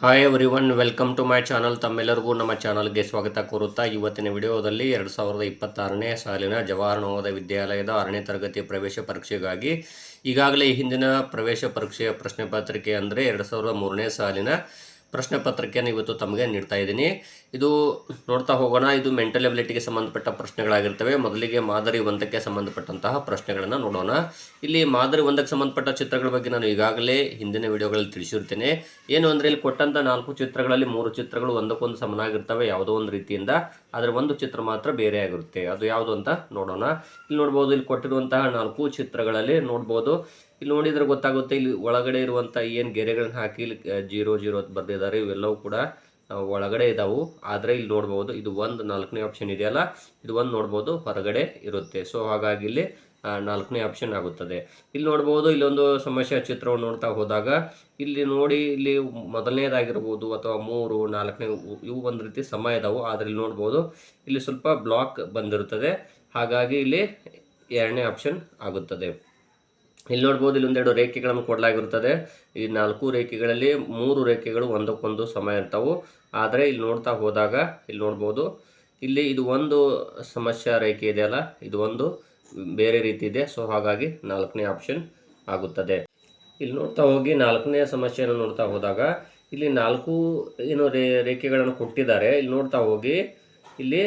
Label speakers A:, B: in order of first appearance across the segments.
A: Hi everyone, welcome to my channel. ತಮ್ಮೆಲ್ಲರಿಗೂ ನಮ್ಮ ಚಾನಲ್ಗೆ ಸ್ವಾಗತ ಕೋರುತ್ತಾ ಇವತ್ತಿನ ವಿಡಿಯೋದಲ್ಲಿ 2026ನೇ ಸಾಲಿನ ಜವಾಹರ್ ನವೋದಯ ವಿದ್ಯಾಲಯದ 6ನೇ ತರಗತಿ ಪ್ರವೇಶ ಪರೀಕ್ಷೆಗಾಗಿ ಈಗಾಗಲೇ ಈ ಹಿಂದಿನ ಪ್ರವೇಶ ಪರೀಕ್ಷೆಯ ಪ್ರಶ್ನೆ ಪತ್ರಿಕೆ ಅಂದರೆ 2003ನೇ ಸಾಲಿನ ಪ್ರಶ್ನೆ ಪತ್ರಿಕೆಯನ್ನು ಇವತ್ತು ತಮಗೆ ನೀಡ್ತಾ ಇದ್ದೀನಿ. ಇದು ನೋಡ್ತಾ ಹೋಗೋಣ. ಇದು ಮೆಂಟಲ್ ಎಬಿಲಿಟಿಗೆ ಸಂಬಂಧಪಟ್ಟ ಪ್ರಶ್ನೆಗಳಾಗಿರ್ತವೆ. ಮೊದಲಿಗೆ ಮಾದರಿ 1ಕ್ಕೆ ಸಂಬಂಧಪಟ್ಟಂತಹ ಪ್ರಶ್ನೆಗಳನ್ನು ನೋಡೋಣ. ಇಲ್ಲಿ ಮಾದರಿ 1ಕ್ಕೆ ಸಂಬಂಧಪಟ್ಟ ಚಿತ್ರಗಳ ಬಗ್ಗೆ ನಾನು ಈಗಾಗಲೇ ಹಿಂದಿನ ವಿಡಿಯೋಗಳಲ್ಲಿ ತಿಳಿಸಿರ್ತೇನೆ. ಏನು ಅಂದರೆ ಇಲ್ಲಿ ಕೊಟ್ಟಂಥ 4 ಚಿತ್ರಗಳಲ್ಲಿ 3 ಚಿತ್ರಗಳು ಒಂದಕ್ಕೊಂದು ಸಮನಾಗಿರ್ತವೆ ಯಾವುದೋ ಒಂದು ರೀತಿಯಿಂದ. ಆದರೆ ಒಂದು ಚಿತ್ರ ಮಾತ್ರ ಬೇರೆ ಆಗಿರುತ್ತೆ. ಅದು ಯಾವುದು ಅಂತ ನೋಡೋಣ. ಇಲ್ಲಿ ನೋಡ್ಬೋದು, ಇಲ್ಲಿ ಕೊಟ್ಟಿರುವಂತಹ 4 ಚಿತ್ರಗಳಲ್ಲಿ ನೋಡ್ಬೋದು. ಇಲ್ಲಿ ನೋಡಿದರೆ ಗೊತ್ತಾಗುತ್ತೆ, ಇಲ್ಲಿ ಒಳಗಡೆ ಇರುವಂಥ ಏನು ಗೆರೆಗಳನ್ನ ಹಾಕಿ ಇಲ್ಲಿ 0 ಅಂತ ಬರೆದಿದ್ದಾರೆ. ಇವೆಲ್ಲವೂ ಕೂಡ ಒಳಗಡೆ ಇದಾವು. ಆದರೆ ಇಲ್ಲಿ ನೋಡ್ಬೋದು, ಇದು ಒಂದು 4ನೇ ಆಪ್ಷನ್ ಇದೆಯಲ್ಲ, ಇದು ಒಂದು ನೋಡ್ಬೋದು ಹೊರಗಡೆ ಇರುತ್ತೆ. ಸೊ ಹಾಗಾಗಿ ಇಲ್ಲಿ 4ನೇ ಆಪ್ಷನ್ ಆಗುತ್ತದೆ. ಇಲ್ಲಿ ನೋಡ್ಬೋದು, ಇಲ್ಲೊಂದು ಸಮಸ್ಯೆ ಚಿತ್ರವನ್ನು ನೋಡ್ತಾ ಹೋದಾಗ ಇಲ್ಲಿ ನೋಡಿ, ಇಲ್ಲಿ ಮೊದಲನೇದಾಗಿರ್ಬೋದು ಅಥವಾ 3, 4ನೇ ಇವು ಒಂದು ರೀತಿ ಸಮ ಇದಾವು. ಆದರೆ ಇಲ್ಲಿ ನೋಡ್ಬೋದು, ಇಲ್ಲಿ ಸ್ವಲ್ಪ ಬ್ಲಾಕ್ ಬಂದಿರುತ್ತದೆ. ಹಾಗಾಗಿ ಇಲ್ಲಿ 2ನೇ ಆಪ್ಷನ್ ಆಗುತ್ತದೆ. ಇಲ್ಲಿ ನೋಡ್ಬೋದು, ಇಲ್ಲಿ ಒಂದೆರಡು ರೇಖೆಗಳನ್ನು ಕೊಡಲಾಗಿರುತ್ತದೆ. ಈ 4 ರೇಖೆಗಳಲ್ಲಿ 3 ರೇಖೆಗಳು ಒಂದಕ್ಕೊಂದು ಸಮ ಇರ್ತಾವೆ. ಆದರೆ ಇಲ್ಲಿ ನೋಡ್ತಾ ಹೋದಾಗ ಇಲ್ಲಿ ನೋಡ್ಬೋದು, ಇಲ್ಲಿ ಇದು ಒಂದು ಸಮಸ್ಯೆ ರೇಖೆ ಇದೆಯಲ್ಲ, ಇದು ಒಂದು ಬೇರೆ ರೀತಿ ಇದೆ. ಸೊ ಹಾಗಾಗಿ 4ನೇ ಆಪ್ಷನ್ ಆಗುತ್ತದೆ. ಇಲ್ಲಿ ನೋಡ್ತಾ ಹೋಗಿ 4ನೇ ಸಮಸ್ಯೆಯನ್ನು ನೋಡ್ತಾ ಹೋದಾಗ ಇಲ್ಲಿ 4 ಏನು ರೇಖೆಗಳನ್ನು ಕೊಟ್ಟಿದ್ದಾರೆ. ಇಲ್ಲಿ ನೋಡ್ತಾ ಹೋಗಿ ಇಲ್ಲಿ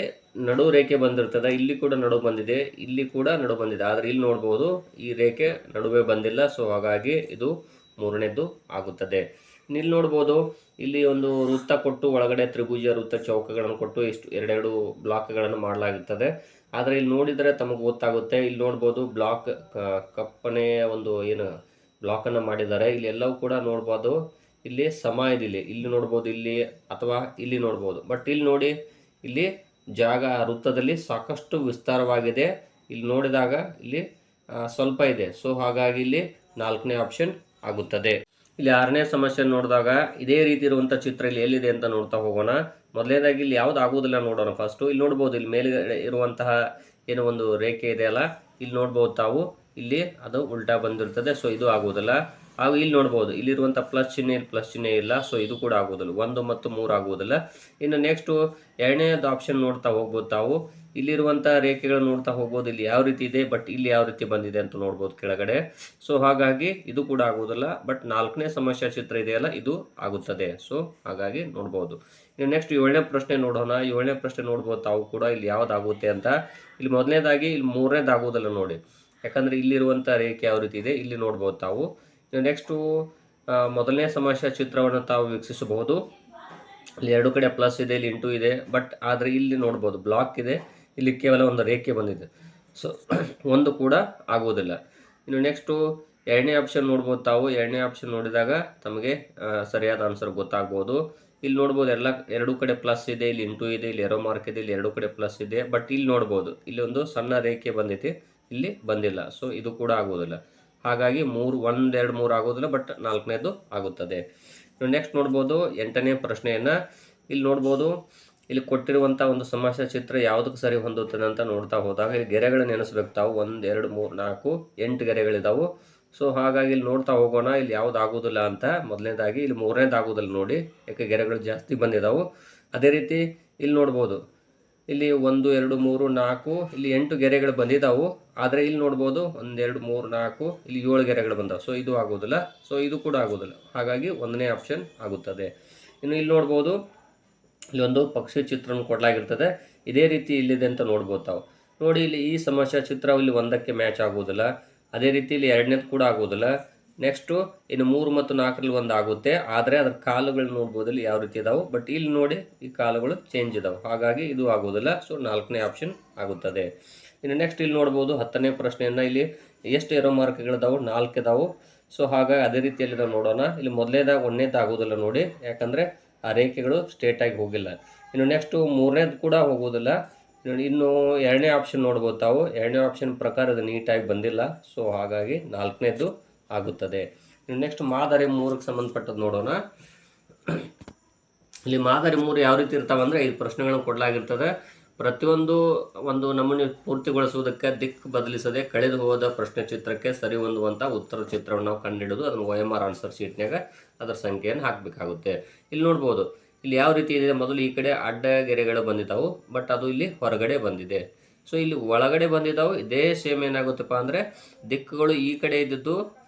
A: ನಡು ರೇಖೆ ಬಂದಿರ್ತದೆ. ಇಲ್ಲಿ ಕೂಡ ನಡು ಬಂದಿದೆ, ಇಲ್ಲಿ ಕೂಡ ನಡು ಬಂದಿದೆ. ಆದರೆ ಇಲ್ಲಿ ನೋಡ್ಬೋದು, ಈ ರೇಖೆ ನಡುವೆ ಬಂದಿಲ್ಲ. ಸೊ ಹಾಗಾಗಿ ಇದು 3ನೇದ್ದು ಆಗುತ್ತದೆ. ಇಲ್ಲಿ ನೋಡ್ಬೋದು, ಇಲ್ಲಿ ಒಂದು ವೃತ್ತ ಕೊಟ್ಟು ಒಳಗಡೆ ತ್ರಿಭುಜ, ವೃತ್ತ, ಚೌಕಗಳನ್ನು ಕೊಟ್ಟು ಇಷ್ಟು ಎರಡೆರಡು ಬ್ಲಾಕ್ಗಳನ್ನು ಮಾಡಲಾಗಿರ್ತದೆ. ಆದರೆ ಇಲ್ಲಿ ನೋಡಿದರೆ ತಮಗೆ ಗೊತ್ತಾಗುತ್ತೆ. ಇಲ್ಲಿ ನೋಡ್ಬೋದು, ಬ್ಲಾಕ್ ಕಪ್ಪನೆಯ ಒಂದು ಏನು ಬ್ಲಾಕನ್ನು ಮಾಡಿದ್ದಾರೆ. ಇಲ್ಲಿ ಎಲ್ಲವೂ ಕೂಡ ನೋಡ್ಬೋದು, ಇಲ್ಲಿ ಸಮ ಇದೆ. ಇಲ್ಲಿ ನೋಡ್ಬೋದು, ಇಲ್ಲಿ ಅಥವಾ ಇಲ್ಲಿ ನೋಡ್ಬೋದು. ಬಟ್ ಇಲ್ಲಿ ನೋಡಿ, ಇಲ್ಲಿ ಜಾಗ ವೃತ್ತದಲ್ಲಿ ಸಾಕಷ್ಟು ವಿಸ್ತಾರವಾಗಿದೆ. ಇಲ್ಲಿ ನೋಡಿದಾಗ ಇಲ್ಲಿ ಸ್ವಲ್ಪ ಇದೆ. ಸೊ ಹಾಗಾಗಿ ಇಲ್ಲಿ 4ನೇ ಆಪ್ಷನ್ ಆಗುತ್ತದೆ. ಇಲ್ಲಿ 6ನೇ ಸಮಸ್ಯೆ ನೋಡಿದಾಗ ಇದೇ ರೀತಿ ಇರುವಂಥ ಚಿತ್ರ ಇಲ್ಲಿ ಎಲ್ಲಿದೆ ಅಂತ ನೋಡ್ತಾ ಹೋಗೋಣ. ಮೊದಲನೇದಾಗಿ ಇಲ್ಲಿ ಯಾವ್ದು ಆಗುವುದಿಲ್ಲ ನೋಡೋಣ ಫಸ್ಟು. ಇಲ್ಲಿ ನೋಡ್ಬೋದು, ಇಲ್ಲಿ ಮೇಲ್ಗಡೆ ಇರುವಂತಹ ಏನೋ ಒಂದು ರೇಖೆ ಇದೆಯಲ್ಲ, ಇಲ್ಲಿ ನೋಡ್ಬೋದು ತಾವು, ಇಲ್ಲಿ ಅದು ಉಲ್ಟಾ ಬಂದಿರ್ತದೆ. ಸೊ ಇದು ಆಗುವುದಿಲ್ಲ. ಹಾಗೂ ಇಲ್ಲಿ ನೋಡ್ಬೋದು, ಇಲ್ಲಿರುವಂಥ ಪ್ಲಸ್ ಚಿಹ್ನೆ ಇಲ್ಲ. ಸೊ ಇದು ಕೂಡ ಆಗುವುದಿಲ್ಲ. 1 ಮತ್ತು 3 ಆಗುವುದಿಲ್ಲ. ಇನ್ನು ನೆಕ್ಸ್ಟು 2ನೇದು ಆಪ್ಷನ್ ನೋಡ್ತಾ ಹೋಗ್ಬೋದು ತಾವು. ಇಲ್ಲಿರುವಂಥ ರೇಖೆಗಳು ನೋಡ್ತಾ ಹೋಗ್ಬೋದು, ಇಲ್ಲಿ ಯಾವ ರೀತಿ ಇದೆ, ಬಟ್ ಇಲ್ಲಿ ಯಾವ ರೀತಿ ಬಂದಿದೆ ಅಂತ ನೋಡ್ಬೋದು ಕೆಳಗಡೆ. ಸೊ ಹಾಗಾಗಿ ಇದು ಕೂಡ ಆಗುವುದಿಲ್ಲ. ಬಟ್ 4ನೇ ಸಮಸ್ಯೆ ಚಿತ್ರ ಇದೆಯಲ್ಲ, ಇದು ಆಗುತ್ತದೆ. ಸೊ ಹಾಗಾಗಿ ನೋಡ್ಬೋದು. ಇನ್ನು ನೆಕ್ಸ್ಟ್ 7ನೇ ಪ್ರಶ್ನೆ ನೋಡೋಣ. 7ನೇ ಪ್ರಶ್ನೆ ನೋಡ್ಬೋದು ತಾವು ಕೂಡ, ಇಲ್ಲಿ ಯಾವ್ದಾಗುತ್ತೆ ಅಂತ. ಇಲ್ಲಿ ಮೊದಲನೇದಾಗಿ ಇಲ್ಲಿ 3ನೇದು ಆಗುವುದಿಲ್ಲ ನೋಡಿ, ಯಾಕಂದರೆ ಇಲ್ಲಿರುವಂಥ ರೇಖೆ ಯಾವ ರೀತಿ ಇದೆ ಇಲ್ಲಿ ನೋಡ್ಬೋದು ತಾವು. ನೆಕ್ಸ್ಟು ಮೊದಲನೇ ಸಮಸ್ಯೆ ಚಿತ್ರವನ್ನು ತಾವು ವೀಕ್ಷಿಸಬಹುದು. ಇಲ್ಲಿ 2 ಕಡೆ ಪ್ಲಸ್ ಇದೆ, ಇಲ್ಲಿ ಇಂಟು ಇದೆ. ಬಟ್ ಆದರೆ ಇಲ್ಲಿ ನೋಡ್ಬೋದು ಬ್ಲಾಕ್ ಇದೆ, ಇಲ್ಲಿ ಕೇವಲ ಒಂದು ರೇಖೆ ಬಂದಿದೆ. ಸೊ ಒಂದು ಕೂಡ ಆಗುವುದಿಲ್ಲ. ಇನ್ನು ನೆಕ್ಸ್ಟು 2ನೇ ಆಪ್ಷನ್ ನೋಡ್ಬೋದು ತಾವು. 2ನೇ ಆಪ್ಷನ್ ನೋಡಿದಾಗ ತಮಗೆ ಸರಿಯಾದ ಆನ್ಸರ್ ಗೊತ್ತಾಗ್ಬೋದು. ಇಲ್ಲಿ ನೋಡ್ಬೋದು, 2 ಕಡೆ ಪ್ಲಸ್ ಇದೆ, ಇಲ್ಲಿ ಇಂಟು ಇದೆ, ಇಲ್ಲಿ ಎರೋ ಮಾರ್ಕ್ ಇದೆ, ಇಲ್ಲಿ 2 ಕಡೆ ಪ್ಲಸ್ ಇದೆ. ಬಟ್ ಇಲ್ಲಿ ನೋಡ್ಬೋದು, ಇಲ್ಲಿ ಒಂದು ಸಣ್ಣ ರೇಖೆ ಬಂದೈತಿ, ಇಲ್ಲಿ ಬಂದಿಲ್ಲ. ಸೊ ಇದು ಕೂಡ ಆಗುವುದಿಲ್ಲ. ಹಾಗಾಗಿ 1, 2, 3 ಆಗೋದಿಲ್ಲ. ಬಟ್ 4ನೇದು ಆಗುತ್ತದೆ. ನೆಕ್ಸ್ಟ್ ನೋಡ್ಬೋದು 8ನೇ ಪ್ರಶ್ನೆಯನ್ನು. ಇಲ್ಲಿ ನೋಡ್ಬೋದು, ಇಲ್ಲಿ ಕೊಟ್ಟಿರುವಂಥ ಒಂದು ಸಮಸ್ಯೆ ಚಿತ್ರ ಯಾವುದಕ್ಕೆ ಸರಿ ಹೊಂದುತ್ತದೆ ಅಂತ ನೋಡ್ತಾ ಹೋದಾಗ ಇಲ್ಲಿ ಗೆರೆಗಳನ್ನು ನೆನೆಸ್ಬೇಕು ತಾವು. 1, 2, 3, 4, 8 ಗೆರೆಗಳಿದಾವೆ. ಸೊ ಹಾಗಾಗಿ ಇಲ್ಲಿ ನೋಡ್ತಾ ಹೋಗೋಣ, ಇಲ್ಲಿ ಯಾವ್ದು ಆಗೋದಿಲ್ಲ ಅಂತ. ಮೊದಲನೇದಾಗಿ ಇಲ್ಲಿ 3ನೇದು ಆಗೋದಿಲ್ಲ ನೋಡಿ, ಯಾಕೆ ಗೆರೆಗಳು ಜಾಸ್ತಿ ಬಂದಿದ್ದಾವೆ. ಅದೇ ರೀತಿ ಇಲ್ಲಿ ನೋಡ್ಬೋದು, ಇಲ್ಲಿ 1, 2, 3, 4, ಇಲ್ಲಿ 8 ಗೆರೆಗಳು ಬಂದಿದ್ದಾವೆ. ಆದರೆ ಇಲ್ಲಿ ನೋಡ್ಬೋದು 1, 2, 3, 4, ಇಲ್ಲಿ 7 ಗೆರೆಗಳು ಬಂದಾವೆ. ಸೊ ಇದು ಆಗೋದಿಲ್ಲ. ಸೊ ಇದು ಕೂಡ ಆಗೋದಿಲ್ಲ. ಹಾಗಾಗಿ 1ನೇ ಆಪ್ಷನ್ ಆಗುತ್ತದೆ. ಇನ್ನು ಇಲ್ಲಿ ನೋಡ್ಬೋದು, ಇಲ್ಲಿ ಒಂದು ಪಕ್ಷಿ ಚಿತ್ರವನ್ನು ಕೊಡಲಾಗಿರ್ತದೆ. ಇದೇ ರೀತಿ ಇಲ್ಲಿದೆ ಅಂತ ನೋಡ್ಬೋದು ತಾವು. ನೋಡಿ, ಇಲ್ಲಿ ಈ ಸಮಸ್ಯೆ ಚಿತ್ರ ಇಲ್ಲಿ 1ಕ್ಕೆ ಮ್ಯಾಚ್ ಆಗೋದಿಲ್ಲ. ಅದೇ ರೀತಿ ಇಲ್ಲಿ 2ನೇದು ಕೂಡ ಆಗೋದಿಲ್ಲ. ನೆಕ್ಸ್ಟು ಇನ್ನು 3 ಮತ್ತು 4ರಲ್ಲಿ ಒಂದು ಆಗುತ್ತೆ. ಆದರೆ ಅದರ ಕಾಲುಗಳು ನೋಡ್ಬೋದು ಇಲ್ಲಿ ಯಾವ ರೀತಿ ಇದಾವೆ. ಬಟ್ ಇಲ್ಲಿ ನೋಡಿ, ಈ ಕಾಲುಗಳು ಚೇಂಜ್ ಇದಾವೆ. ಹಾಗಾಗಿ ಇದು ಆಗೋದಿಲ್ಲ. ಸೊ 4ನೇ ಆಪ್ಷನ್ ಆಗುತ್ತದೆ. ಇನ್ನು ನೆಕ್ಸ್ಟ್ ಇಲ್ಲಿ ನೋಡ್ಬೋದು 10ನೇ ಪ್ರಶ್ನೆಯನ್ನು. ಇಲ್ಲಿ ಎಷ್ಟು ಏರೋ ಮಾರ್ಕ್ಗಳಿದಾವೆ? 4 ಇದಾವೆ. ಸೊ ಹಾಗಾಗಿ ಅದೇ ರೀತಿಯಲ್ಲಿ ನಾವು ನೋಡೋಣ. ಇಲ್ಲಿ ಮೊದಲನೇದಾಗಿ 1ನೇದು ಆಗೋದಿಲ್ಲ ನೋಡಿ, ಯಾಕಂದರೆ ಆ ರೇಖೆಗಳು ಸ್ಟ್ರೇಟಾಗಿ ಹೋಗಿಲ್ಲ. ಇನ್ನು ನೆಕ್ಸ್ಟು 3ನೇದು ಕೂಡ ಹೋಗೋದಿಲ್ಲ. ಇನ್ನು 2ನೇ ಆಪ್ಷನ್ ನೋಡ್ಬೋದು ತಾವು. 2ನೇ ಆಪ್ಷನ್ ಪ್ರಕಾರ ಅದು ನೀಟಾಗಿ ಬಂದಿಲ್ಲ. ಸೊ ಹಾಗಾಗಿ 4ನೇದು ಆಗುತ್ತದೆ. ಇನ್ನು ನೆಕ್ಸ್ಟ್ ಮಾದರಿ 3ಕ್ಕೆ ಸಂಬಂಧಪಟ್ಟದ್ದು ನೋಡೋಣ. ಇಲ್ಲಿ ಮಾದರಿ 3 ಯಾವ ರೀತಿ ಇರ್ತಾವೆ ಅಂದರೆ 5 ಪ್ರಶ್ನೆಗಳನ್ನು ಕೊಡಲಾಗಿರ್ತದೆ. ಪ್ರತಿಯೊಂದು ಒಂದು ನಮೂನೆ ಪೂರ್ತಿಗೊಳಿಸುವುದಕ್ಕೆ ದಿಕ್ಕು ಬದಲಿಸದೆ ಕಳೆದು ಹೋದ ಪ್ರಶ್ನೆ ಚಿತ್ರಕ್ಕೆ ಸರಿ ಹೊಂದುವಂಥ ಉತ್ತರ ಚಿತ್ರವನ್ನು ನಾವು ಕಂಡುಹಿಡಿದು ಅದನ್ನು OMR ಆನ್ಸರ್ ಶೀಟ್ನಾಗ ಅದರ ಸಂಖ್ಯೆಯನ್ನು ಹಾಕಬೇಕಾಗುತ್ತೆ. ಇಲ್ಲಿ ನೋಡ್ಬೋದು ಇಲ್ಲಿ ಯಾವ ರೀತಿ ಇದೆ, ಮೊದಲು ಈ ಕಡೆ ಅಡ್ಡ ಗೆರೆಗಳು ಬಂದಿದ್ದಾವೆ, ಬಟ್ ಅದು ಇಲ್ಲಿ ಹೊರಗಡೆ ಬಂದಿದೆ. ಸೊ ಇಲ್ಲಿ ಒಳಗಡೆ ಬಂದಿದ್ದಾವೆ, ಇದೇ ಸೇಮ್ ಏನಾಗುತ್ತಪ್ಪ ಅಂದರೆ ದಿಕ್ಕುಗಳು ಈ ಕಡೆ ಇದ್ದದ್ದು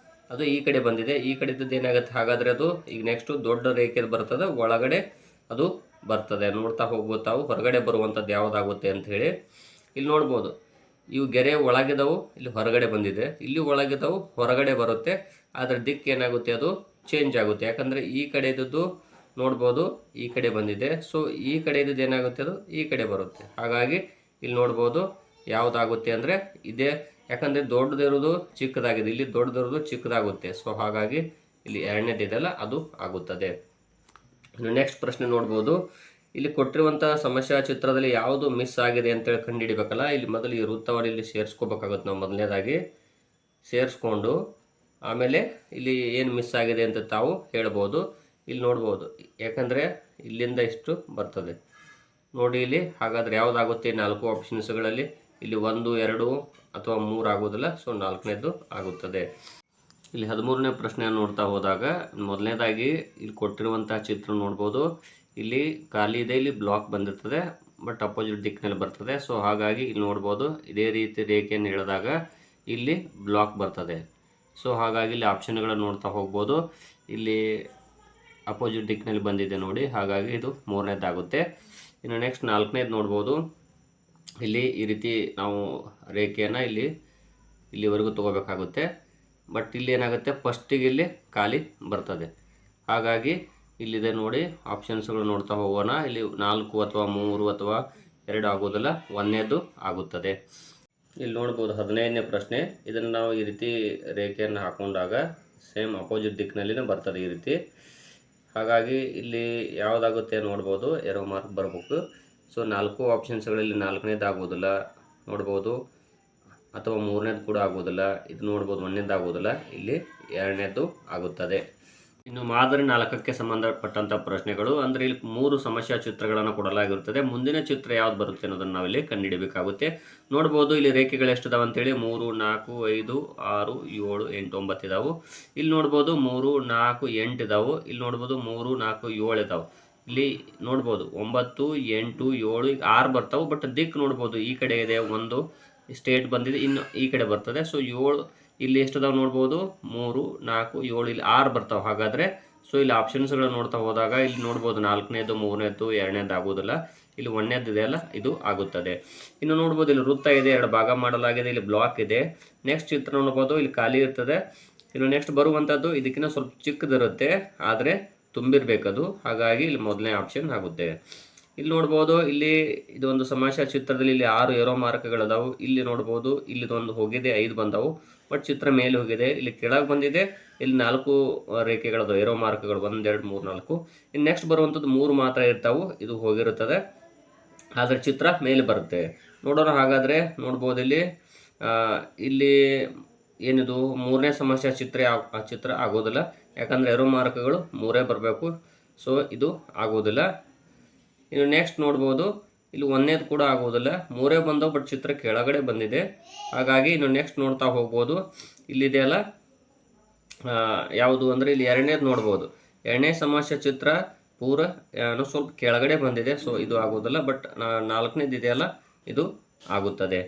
A: ಅದು ಈ ಕಡೆ ಬಂದಿದೆ, ಈ ಕಡೆ ಇದ್ದದ್ದು ಏನಾಗುತ್ತೆ, ಹಾಗಾದರೆ ಅದು ಈಗ ನೆಕ್ಸ್ಟು ದೊಡ್ಡ ರೇಖೆ ಬರ್ತದೆ, ಒಳಗಡೆ ಅದು ಬರ್ತದೆ. ನೋಡ್ತಾ ಹೋಗ್ಬೋದು ತಾವು ಹೊರಗಡೆ ಬರುವಂಥದ್ದು ಯಾವುದಾಗುತ್ತೆ ಅಂತ ಹೇಳಿ. ಇಲ್ಲಿ ನೋಡ್ಬೋದು ಇವು ಗೆರೆ ಒಳಗಿದವು, ಇಲ್ಲಿ ಹೊರಗಡೆ ಬಂದಿದೆ, ಇಲ್ಲಿ ಒಳಗಿದವು ಹೊರಗಡೆ ಬರುತ್ತೆ, ಆದರೆ ದಿಕ್ಕು ಏನಾಗುತ್ತೆ ಅದು ಚೇಂಜ್ ಆಗುತ್ತೆ. ಯಾಕಂದರೆ ಈ ಕಡೆ ಇದ್ದದ್ದು ನೋಡ್ಬೋದು ಈ ಕಡೆ ಬಂದಿದೆ, ಸೊ ಈ ಕಡೆ ಇದ್ದದ್ದು ಏನಾಗುತ್ತೆ ಅದು ಈ ಕಡೆ ಬರುತ್ತೆ. ಹಾಗಾಗಿ ಇಲ್ಲಿ ನೋಡ್ಬೋದು ಯಾವುದಾಗುತ್ತೆ ಅಂದರೆ ಇದೇ, ಯಾಕಂದರೆ ದೊಡ್ಡದಿರೋದು ಚಿಕ್ಕದಾಗಿದೆ, ಇಲ್ಲಿ ದೊಡ್ಡದಿರೋದು ಚಿಕ್ಕದಾಗುತ್ತೆ. ಸೊ ಹಾಗಾಗಿ ಇಲ್ಲಿ ಎರಡನೇದಿದೆಯಲ್ಲ ಅದು ಆಗುತ್ತದೆ. ಇನ್ನು ನೆಕ್ಸ್ಟ್ ಪ್ರಶ್ನೆ ನೋಡ್ಬೋದು, ಇಲ್ಲಿ ಕೊಟ್ಟಿರುವಂಥ ಸಮಸ್ಯಾ ಚಿತ್ರದಲ್ಲಿ ಯಾವುದು ಮಿಸ್ ಆಗಿದೆ ಅಂತೇಳಿ ಕಂಡುಹಿಡಿಬೇಕಲ್ಲ. ಇಲ್ಲಿ ಮೊದಲು ಈ ವೃತ್ತವನ್ನು ಇಲ್ಲಿ ಸೇರಿಸ್ಕೋಬೇಕಾಗುತ್ತೆ ನಾವು. ಮೊದಲನೇದಾಗಿ ಸೇರಿಸ್ಕೊಂಡು ಆಮೇಲೆ ಇಲ್ಲಿ ಏನು ಮಿಸ್ ಆಗಿದೆ ಅಂತ ತಾವು ಹೇಳ್ಬೋದು. ಇಲ್ಲಿ ನೋಡ್ಬೋದು, ಯಾಕಂದರೆ ಇಲ್ಲಿಂದ ಇಷ್ಟು ಬರ್ತದೆ ನೋಡಿ ಇಲ್ಲಿ. ಹಾಗಾದರೆ ಯಾವುದಾಗುತ್ತೆ 4 ಆಪ್ಷನ್ಸ್ಗಳಲ್ಲಿ? ಇಲ್ಲಿ 1, 2 ಅಥವಾ 3 ಆಗೋದಿಲ್ಲ, ಸೊ 4ನೇದು ಆಗುತ್ತದೆ. ಇಲ್ಲಿ 13ನೇ ಪ್ರಶ್ನೆಯನ್ನು ನೋಡ್ತಾ ಹೋದಾಗ ಮೊದಲನೇದಾಗಿ ಇಲ್ಲಿ ಕೊಟ್ಟಿರುವಂಥ ಚಿತ್ರ ನೋಡ್ಬೋದು, ಇಲ್ಲಿ ಖಾಲಿ ಇದೆ, ಇಲ್ಲಿ ಬ್ಲಾಕ್ ಬಂದಿರ್ತದೆ, ಬಟ್ ಅಪೋಸಿಟ್ ದಿಕ್ಕಿನಲ್ಲಿ ಬರ್ತದೆ. ಸೊ ಹಾಗಾಗಿ ಇಲ್ಲಿ ನೋಡ್ಬೋದು ಇದೇ ರೀತಿ ರೇಖೆಯನ್ನು ಎಳೆದಾಗ ಇಲ್ಲಿ ಬ್ಲಾಕ್ ಬರ್ತದೆ. ಸೊ ಹಾಗಾಗಿ ಇಲ್ಲಿ ಆಪ್ಷನ್ಗಳನ್ನು ನೋಡ್ತಾ ಹೋಗ್ಬೋದು, ಇಲ್ಲಿ ಅಪೋಸಿಟ್ ದಿಕ್ಕಿನಲ್ಲಿ ಬಂದಿದೆ ನೋಡಿ, ಹಾಗಾಗಿ ಇದು 3ನೇದಾಗುತ್ತೆ. ಇನ್ನು ನೆಕ್ಸ್ಟ್ 4ನೇದು ನೋಡ್ಬೋದು, ಇಲ್ಲಿ ಈ ರೀತಿ ನಾವು ರೇಖೆಯನ್ನು ಇಲ್ಲಿವರೆಗೂ ತೊಗೋಬೇಕಾಗುತ್ತೆ, ಬಟ್ ಇಲ್ಲಿ ಏನಾಗುತ್ತೆ ಫಸ್ಟಿಗೆ ಇಲ್ಲಿ ಖಾಲಿ ಬರ್ತದೆ. ಹಾಗಾಗಿ ಇಲ್ಲಿದೆ ನೋಡಿ, ಆಪ್ಷನ್ಸ್ಗಳು ನೋಡ್ತಾ ಹೋಗೋಣ. ಇಲ್ಲಿ 4 ಅಥವಾ 3 ಅಥವಾ 2 ಆಗೋದಿಲ್ಲ, 1ನೇದು ಆಗುತ್ತದೆ. ಇಲ್ಲಿ ನೋಡ್ಬೋದು 15ನೇ ಪ್ರಶ್ನೆ, ಇದನ್ನು ನಾವು ಈ ರೀತಿ ರೇಖೆಯನ್ನು ಹಾಕೊಂಡಾಗ ಸೇಮ್ ಅಪೋಸಿಟ್ ದಿಕ್ಕಿನಲ್ಲಿನೇ ಬರ್ತದೆ ಈ ರೀತಿ. ಹಾಗಾಗಿ ಇಲ್ಲಿ ಯಾವುದಾಗುತ್ತೆ ನೋಡ್ಬೋದು, ಎರೋ ಮಾರ್ಕ್ ಬರಬೇಕು. ಸೊ 4 ಆಪ್ಷನ್ಸ್ಗಳಲ್ಲಿ 4ನೇದು ಆಗೋದಿಲ್ಲ ನೋಡ್ಬೋದು, ಅಥವಾ 3ನೇದು ಕೂಡ ಆಗೋದಿಲ್ಲ. ಇದು ನೋಡ್ಬೋದು 1ನೇದು ಆಗೋದಿಲ್ಲ, ಇಲ್ಲಿ 2ನೇದು ಆಗುತ್ತದೆ. ಇನ್ನು ಮಾದರಿ 4ಕ್ಕೆ ಸಂಬಂಧಪಟ್ಟಂಥ ಪ್ರಶ್ನೆಗಳು ಅಂದರೆ ಇಲ್ಲಿ 3 ಸಮಸ್ಯಾ ಚಿತ್ರಗಳನ್ನು ಕೊಡಲಾಗಿರುತ್ತದೆ. ಮುಂದಿನ ಚಿತ್ರ ಯಾವ್ದು ಬರುತ್ತೆ ಅನ್ನೋದನ್ನು ನಾವಿಲ್ಲಿ ಕಂಡುಹಿಡಬೇಕಾಗುತ್ತೆ. ನೋಡ್ಬೋದು ಇಲ್ಲಿ ರೇಖೆಗಳು ಎಷ್ಟಿದಾವೆ ಅಂತೇಳಿ 3, 4, 5, 6, 7, 8, 9 ಇದಾವೆ. ಇಲ್ಲಿ ನೋಡ್ಬೋದು 3, 4, 8 ಇದಾವೆ. ಇಲ್ಲಿ ನೋಡ್ಬೋದು 3, 4, 7 ಇದಾವೆ. ಇಲ್ಲಿ ನೋಡ್ಬೋದು 9, 8, 7 ಈಗ 6 ಬರ್ತಾವೆ, ಬಟ್ ದಿಕ್ಕು ನೋಡ್ಬೋದು ಈ ಕಡೆ ಇದೆ, ಒಂದು ಸ್ಟೇಟ್ ಬಂದಿದೆ, ಇನ್ನು ಈ ಕಡೆ ಬರ್ತದೆ. ಸೊ 7 ಇಲ್ಲಿ ಎಷ್ಟಿದಾವೆ ನೋಡ್ಬೋದು, 3, 4, 7, ಇಲ್ಲಿ 6 ಬರ್ತಾವೆ. ಹಾಗಾದರೆ ಸೊ ಇಲ್ಲಿ ಆಪ್ಷನ್ಸ್ಗಳು ನೋಡ್ತಾ ಹೋದಾಗ ಇಲ್ಲಿ ನೋಡ್ಬೋದು 4ನೇದು, 3ನೇದು, 2ನೇದು ಆಗೋದಿಲ್ಲ, ಇಲ್ಲಿ 1ನೇದು ಇದೆಯಲ್ಲ ಇದು ಆಗುತ್ತದೆ. ಇನ್ನು ನೋಡ್ಬೋದು ಇಲ್ಲಿ ವೃತ್ತ ಇದೆ, 2 ಭಾಗ ಮಾಡಲಾಗಿದೆ, ಇಲ್ಲಿ ಬ್ಲಾಕ್ ಇದೆ. ನೆಕ್ಸ್ಟ್ ಚಿತ್ರ ನೋಡ್ಬೋದು, ಇಲ್ಲಿ ಖಾಲಿ ಇರ್ತದೆ. ಇನ್ನು ನೆಕ್ಸ್ಟ್ ಬರುವಂಥದ್ದು ಇದಕ್ಕಿಂತ ಸ್ವಲ್ಪ ಚಿಕ್ಕದಿರುತ್ತೆ, ಆದರೆ ತುಂಬಿರಬೇಕದು. ಹಾಗಾಗಿ ಇಲ್ಲಿ ಮೊದಲನೇ ಆಪ್ಷನ್ ಆಗುತ್ತೆ. ಇಲ್ಲಿ ನೋಡ್ಬೋದು, ಇಲ್ಲಿ ಇದೊಂದು ಸಮಸ್ಯಾ ಚಿತ್ರದಲ್ಲಿ ಇಲ್ಲಿ 6 ಏರೋ ಮಾರ್ಕ್ಗಳದಾವು. ಇಲ್ಲಿ ನೋಡ್ಬೋದು ಇಲ್ಲಿದೊಂದು ಹೋಗಿದೆ, 5 ಬಂದವು, ಬಟ್ ಚಿತ್ರ ಮೇಲೆ ಹೋಗಿದೆ, ಇಲ್ಲಿ ಕೆಳಗೆ ಬಂದಿದೆ, ಇಲ್ಲಿ 4 ರೇಖೆಗಳದಾವು, ಏರೋ ಮಾರ್ಕ್ಗಳು 1, 2, 3, 4. ಇನ್ನು ನೆಕ್ಸ್ಟ್ ಬರುವಂಥದ್ದು 3 ಮಾತ್ರ ಇರ್ತಾವೆ, ಇದು ಹೋಗಿರುತ್ತದೆ, ಆದರೆ ಚಿತ್ರ ಮೇಲೆ ಬರುತ್ತೆ. ನೋಡೋಣ ಹಾಗಾದರೆ. ನೋಡ್ಬೋದು ಇಲ್ಲಿ ಏನಿದು 3ನೇ ಸಮಸ್ಯಾ ಚಿತ್ರ ಆಗೋದಿಲ್ಲ, ಯಾಕಂದರೆ ಏರೋ ಮಾರ್ಕ್ಗಳು 3 ಬರಬೇಕು. ಸೊ ಇದು ಆಗೋದಿಲ್ಲ. ಇನ್ನು ನೆಕ್ಸ್ಟ್ ನೋಡ್ಬೋದು ಇಲ್ಲಿ 1ನೇದು ಕೂಡ ಆಗೋದಿಲ್ಲ, 3 ಬಂದವು, ಬಟ್ ಚಿತ್ರ ಕೆಳಗಡೆ ಬಂದಿದೆ. ಹಾಗಾಗಿ ಇನ್ನು ನೆಕ್ಸ್ಟ್ ನೋಡ್ತಾ ಹೋಗ್ಬೋದು, ಇಲ್ಲಿದೆಯಲ್ಲ ಯಾವುದು ಅಂದರೆ ಇಲ್ಲಿ 2ನೇದು ನೋಡ್ಬೋದು. 2ನೇ ಸಮಸ್ಯೆ ಚಿತ್ರ ಪೂರ ಸ್ವಲ್ಪ ಕೆಳಗಡೆ ಬಂದಿದೆ, ಸೊ ಇದು ಆಗೋದಿಲ್ಲ, ಬಟ್ 4ನೇದು ಇದೆಯಲ್ಲ ಇದು ಆಗುತ್ತದೆ.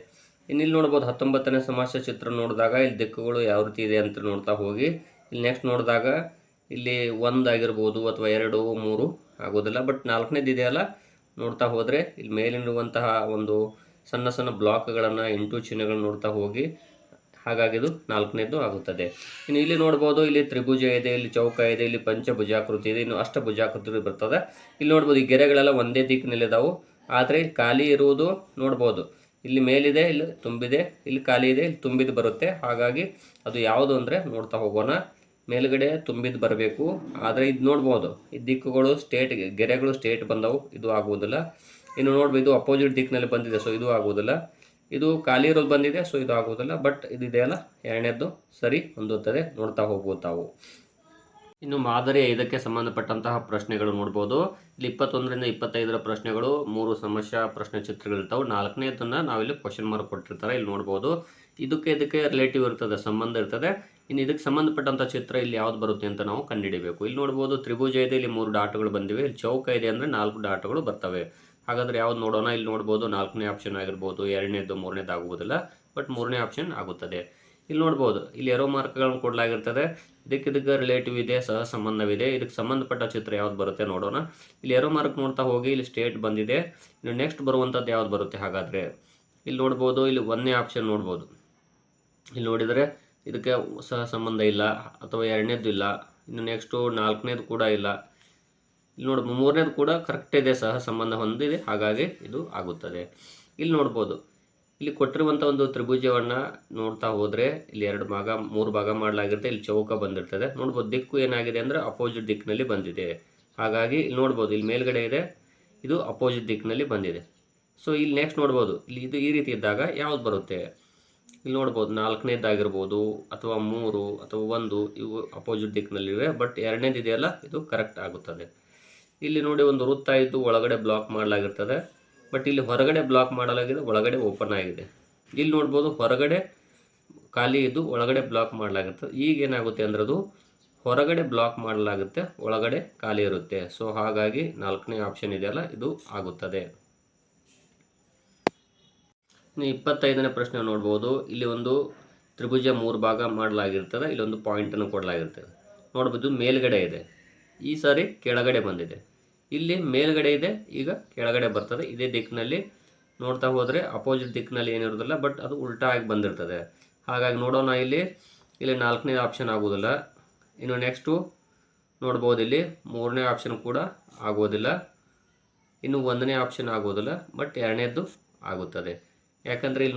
A: ಇನ್ನು ಇಲ್ಲಿ ನೋಡ್ಬೋದು 19ನೇ ಸಮಸ್ಯೆ ಚಿತ್ರ ನೋಡಿದಾಗ ಇಲ್ಲಿ ದಿಕ್ಕುಗಳು ಯಾವ ರೀತಿ ಇದೆ ಅಂತ ನೋಡ್ತಾ ಹೋಗಿ, ಇಲ್ಲಿ ನೆಕ್ಸ್ಟ್ ನೋಡಿದಾಗ ಇಲ್ಲಿ 1 ಆಗಿರ್ಬೋದು ಅಥವಾ 2, 3 ಆಗೋದಿಲ್ಲ, ಬಟ್ 4ನೇದು ಇದೆಯಲ್ಲ ನೋಡ್ತಾ ಹೋದರೆ ಇಲ್ಲಿ ಮೇಲಿರುವಂತಹ ಒಂದು ಸಣ್ಣ ಸಣ್ಣ ಬ್ಲಾಕ್ಗಳನ್ನು, ಇಂಟು ಚಿಹ್ನೆಗಳನ್ನು ನೋಡ್ತಾ ಹೋಗಿ, ಹಾಗಾಗಿ ಇದು 4ನೇದು ಆಗುತ್ತದೆ. ಇನ್ನು ಇಲ್ಲಿ ನೋಡ್ಬೋದು ಇಲ್ಲಿ ತ್ರಿಭುಜ ಇದೆ, ಇಲ್ಲಿ ಚೌಕ ಇದೆ, ಇಲ್ಲಿ ಪಂಚಭುಜಾಕೃತಿ ಇದೆ, ಇನ್ನು ಅಷ್ಟಭುಜಾಕೃತಿ ಬರ್ತದೆ. ಇಲ್ಲಿ ನೋಡ್ಬೋದು ಈ ಗೆರೆಗಳೆಲ್ಲ ಒಂದೇ ದಿಕ್ಕಿನಲ್ಲಿದ್ದಾವೆ, ಆದರೆ ಖಾಲಿ ಇರುವುದು ನೋಡ್ಬೋದು ಇಲ್ಲಿ ಮೇಲಿದೆ, ಇಲ್ಲಿ ತುಂಬಿದೆ, ಇಲ್ಲಿ ಖಾಲಿ ಇದೆ, ಇಲ್ಲಿ ತುಂಬಿದ್ದು ಬರುತ್ತೆ. ಹಾಗಾಗಿ ಅದು ಯಾವುದು ಅಂದರೆ ನೋಡ್ತಾ ಹೋಗೋಣ. ಮೇಲುಗಡೆ ತುಂಬಿದ್ದು ಬರಬೇಕು, ಆದರೆ ಇದು ನೋಡ್ಬೋದು ಈ ದಿಕ್ಕುಗಳು ಗೆರೆಗಳು ಸ್ಟೇಟ್ ಬಂದವು, ಇದು ಆಗುವುದಿಲ್ಲ. ಇನ್ನು ನೋಡ್ಬೋದು ಇದು ಅಪೋಸಿಟ್ ದಿಕ್ಕಿನಲ್ಲಿ ಬಂದಿದೆ, ಸೊ ಇದು ಆಗುವುದಿಲ್ಲ. ಇದು ಖಾಲಿ ಇರೋದು ಬಂದಿದೆ, ಸೊ ಇದು ಆಗುವುದಿಲ್ಲ, ಬಟ್ ಇದು ಇದೆಯಲ್ಲ 2ನೇದು ಸರಿ ಹೊಂದುತ್ತದೆ. ನೋಡ್ತಾ ಹೋಗ್ಬೋದು ತಾವು. ಇನ್ನು ಮಾದರಿ 5ಕ್ಕೆ ಸಂಬಂಧಪಟ್ಟಂತಹ ಪ್ರಶ್ನೆಗಳು ನೋಡ್ಬೋದು. ಇಲ್ಲಿ 21ರಿಂದ 25ರ ಪ್ರಶ್ನೆಗಳು 3 ಸಮಸ್ಯಾ ಪ್ರಶ್ನೆ ಚಿತ್ರಗಳಿರ್ತಾವೆ. 4ನೇದನ್ನು ನಾವಿಲ್ಲಿ ಕ್ವಶನ್ ಮಾರ್ಕ್ ಕೊಟ್ಟಿರ್ತಾರೆ, ಇಲ್ಲಿ ನೋಡ್ಬೋದು. ಇದಕ್ಕೆ ರಿಲೇಟಿವ್ ಇರ್ತದೆ, ಸಂಬಂಧ ಇರ್ತದೆ. ಇನ್ನು ಇದಕ್ಕೆ ಸಂಬಂಧಪಟ್ಟಂಥ ಚಿತ್ರ ಇಲ್ಲಿ ಯಾವ್ದು ಬರುತ್ತೆ ಅಂತ ನಾವು ಕಂಡುಹಿಡಿಬೇಕು. ಇಲ್ಲಿ ನೋಡ್ಬೋದು, ತ್ರಿಭುಜ ಇದೆ, ಇಲ್ಲಿ 3 ಡಾಟ್ಗಳು ಬಂದಿವೆ. ಇಲ್ಲಿ ಚೌಕ ಇದೆ ಅಂದರೆ 4 ಡಾಟ್ಗಳು ಬರ್ತವೆ. ಹಾಗಾದರೆ ಯಾವ್ದು ನೋಡೋಣ. ಇಲ್ಲಿ ನೋಡ್ಬೋದು 4ನೇ ಆಪ್ಷನ್ ಆಗಿರ್ಬೋದು, 2ನೇದು 3ನೇದು ಆಗುವುದಿಲ್ಲ, ಬಟ್ 3ನೇ ಆಪ್ಷನ್ ಆಗುತ್ತದೆ. ಇಲ್ಲಿ ನೋಡ್ಬೋದು, ಇಲ್ಲಿ ಎರೋ ಮಾರ್ಕ್ಗಳನ್ನು ಕೊಡಲಾಗಿರ್ತದೆ. ಇದಕ್ಕೆ ರಿಲೇಟಿವ್ ಇದೆ, ಸಹ ಸಂಬಂಧವಿದೆ. ಇದಕ್ಕೆ ಸಂಬಂಧಪಟ್ಟ ಚಿತ್ರ ಯಾವ್ದು ಬರುತ್ತೆ ನೋಡೋಣ. ಇಲ್ಲಿ ಎರೋ ಮಾರ್ಕ್ ನೋಡ್ತಾ ಹೋಗಿ, ಇಲ್ಲಿ ಸ್ಟೇಟ್ ಬಂದಿದೆ. ಇನ್ನು ನೆಕ್ಸ್ಟ್ ಬರುವಂಥದ್ದು ಯಾವ್ದು ಬರುತ್ತೆ ಹಾಗಾದರೆ. ಇಲ್ಲಿ ನೋಡ್ಬೋದು, ಇಲ್ಲಿ 1ನೇ ಆಪ್ಷನ್ ನೋಡ್ಬೋದು. ಇಲ್ಲಿ ನೋಡಿದರೆ ಇದಕ್ಕೆ ಸಹ ಸಂಬಂಧ ಇಲ್ಲ, ಅಥವಾ 2ನೇದು ಇಲ್ಲ. ಇನ್ನು ನೆಕ್ಸ್ಟು 4ನೇದು ಕೂಡ ಇಲ್ಲ. ಇಲ್ಲಿ ನೋಡಿ 3ನೇದು ಕೂಡ ಕರೆಕ್ಟ್ ಇದೆ, ಸಹ ಸಂಬಂಧ ಹೊಂದಿದೆ, ಹಾಗಾಗಿ ಇದು ಆಗುತ್ತದೆ. ಇಲ್ಲಿ ನೋಡ್ಬೋದು, ಇಲ್ಲಿ ಕೊಟ್ಟಿರುವಂಥ ಒಂದು ತ್ರಿಭುಜವನ್ನು ನೋಡ್ತಾ ಹೋದರೆ ಇಲ್ಲಿ 3 ಭಾಗ ಮಾಡಲಾಗಿರುತ್ತೆ. ಇಲ್ಲಿ ಚೌಕ ಬಂದಿರ್ತದೆ. ನೋಡ್ಬೋದು, ದಿಕ್ಕು ಏನಾಗಿದೆ ಅಂದರೆ ಅಪೋಸಿಟ್ ದಿಕ್ಕಿನಲ್ಲಿ ಬಂದಿದೆ. ಹಾಗಾಗಿ ಇಲ್ಲಿ ನೋಡ್ಬೋದು, ಇಲ್ಲಿ ಮೇಲ್ಗಡೆ ಇದೆ, ಇದು ಅಪೋಸಿಟ್ ದಿಕ್ಕಿನಲ್ಲಿ ಬಂದಿದೆ. ಸೊ ಇಲ್ಲಿ ನೆಕ್ಸ್ಟ್ ನೋಡ್ಬೋದು, ಇಲ್ಲಿ ಇದು ಈ ರೀತಿ ಇದ್ದಾಗ ಯಾವ್ದು ಬರುತ್ತೆ. ಇಲ್ಲಿ ನೋಡ್ಬೋದು 4ನೇದಾಗಿರ್ಬೋದು, ಅಥವಾ 3 ಅಥವಾ 1 ಇವು ಅಪೋಸಿಟ್ ದಿಕ್ಕಿನಲ್ಲಿವೆ. ಬಟ್ 2ನೇದು ಇದೆಯಲ್ಲ, ಇದು ಕರೆಕ್ಟ್ ಆಗುತ್ತದೆ. ಇಲ್ಲಿ ನೋಡಿ, ಒಂದು ವೃತ್ತ ಇದ್ದು ಒಳಗಡೆ ಬ್ಲಾಕ್ ಮಾಡಲಾಗಿರ್ತದೆ. ಬಟ್ ಇಲ್ಲಿ ಹೊರಗಡೆ ಬ್ಲಾಕ್ ಮಾಡಲಾಗಿದೆ, ಒಳಗಡೆ ಓಪನ್ ಆಗಿದೆ. ಇಲ್ಲಿ ನೋಡ್ಬೋದು, ಹೊರಗಡೆ ಖಾಲಿ ಇದ್ದು ಒಳಗಡೆ ಬ್ಲಾಕ್ ಮಾಡಲಾಗಿರ್ತದೆ. ಈಗ ಏನಾಗುತ್ತೆ ಅಂದರೆ ಅದು ಹೊರಗಡೆ ಬ್ಲಾಕ್ ಮಾಡಲಾಗುತ್ತೆ, ಒಳಗಡೆ ಖಾಲಿ ಇರುತ್ತೆ. ಸೊ ಹಾಗಾಗಿ 4ನೇ ಆಪ್ಷನ್ ಇದೆಯಲ್ಲ, ಇದು ಆಗುತ್ತದೆ. ಇನ್ನು 25ನೇ ಪ್ರಶ್ನೆ ನೋಡ್ಬೋದು. ಇಲ್ಲಿ ಒಂದು ತ್ರಿಭುಜ 3 ಭಾಗ ಮಾಡಲಾಗಿರ್ತದೆ. ಇಲ್ಲೊಂದು ಪಾಯಿಂಟನ್ನು ಕೊಡಲಾಗಿರ್ತದೆ. ನೋಡ್ಬೋದು, ಮೇಲ್ಗಡೆ ಇದೆ, ಈ ಸಾರಿ ಕೆಳಗಡೆ ಬಂದಿದೆ. ಇಲ್ಲಿ ಮೇಲ್ಗಡೆ ಇದೆ, ಈಗ ಕೆಳಗಡೆ ಬರ್ತದೆ. ಇದೇ ದಿಕ್ಕಿನಲ್ಲಿ ನೋಡ್ತಾ ಹೋದರೆ ಅಪೋಸಿಟ್ ದಿಕ್ಕಿನಲ್ಲಿ ಏನಿರೋದಿಲ್ಲ, ಬಟ್ ಅದು ಉಲ್ಟಾ ಆಗಿ ಬಂದಿರ್ತದೆ. ಹಾಗಾಗಿ ನೋಡೋಣ, ಇಲ್ಲಿ 4ನೇ ಆಪ್ಷನ್ ಆಗೋದಿಲ್ಲ. ಇನ್ನು ನೆಕ್ಸ್ಟು ನೋಡ್ಬೋದು, ಇಲ್ಲಿ 3ನೇ ಆಪ್ಷನ್ ಕೂಡ ಆಗೋದಿಲ್ಲ. ಇನ್ನು 1ನೇ ಆಪ್ಷನ್ ಆಗೋದಿಲ್ಲ, ಬಟ್ 2ನೇದು ಆಗುತ್ತದೆ. ಯಾಕಂದರೆ ಇಲ್ಲಿ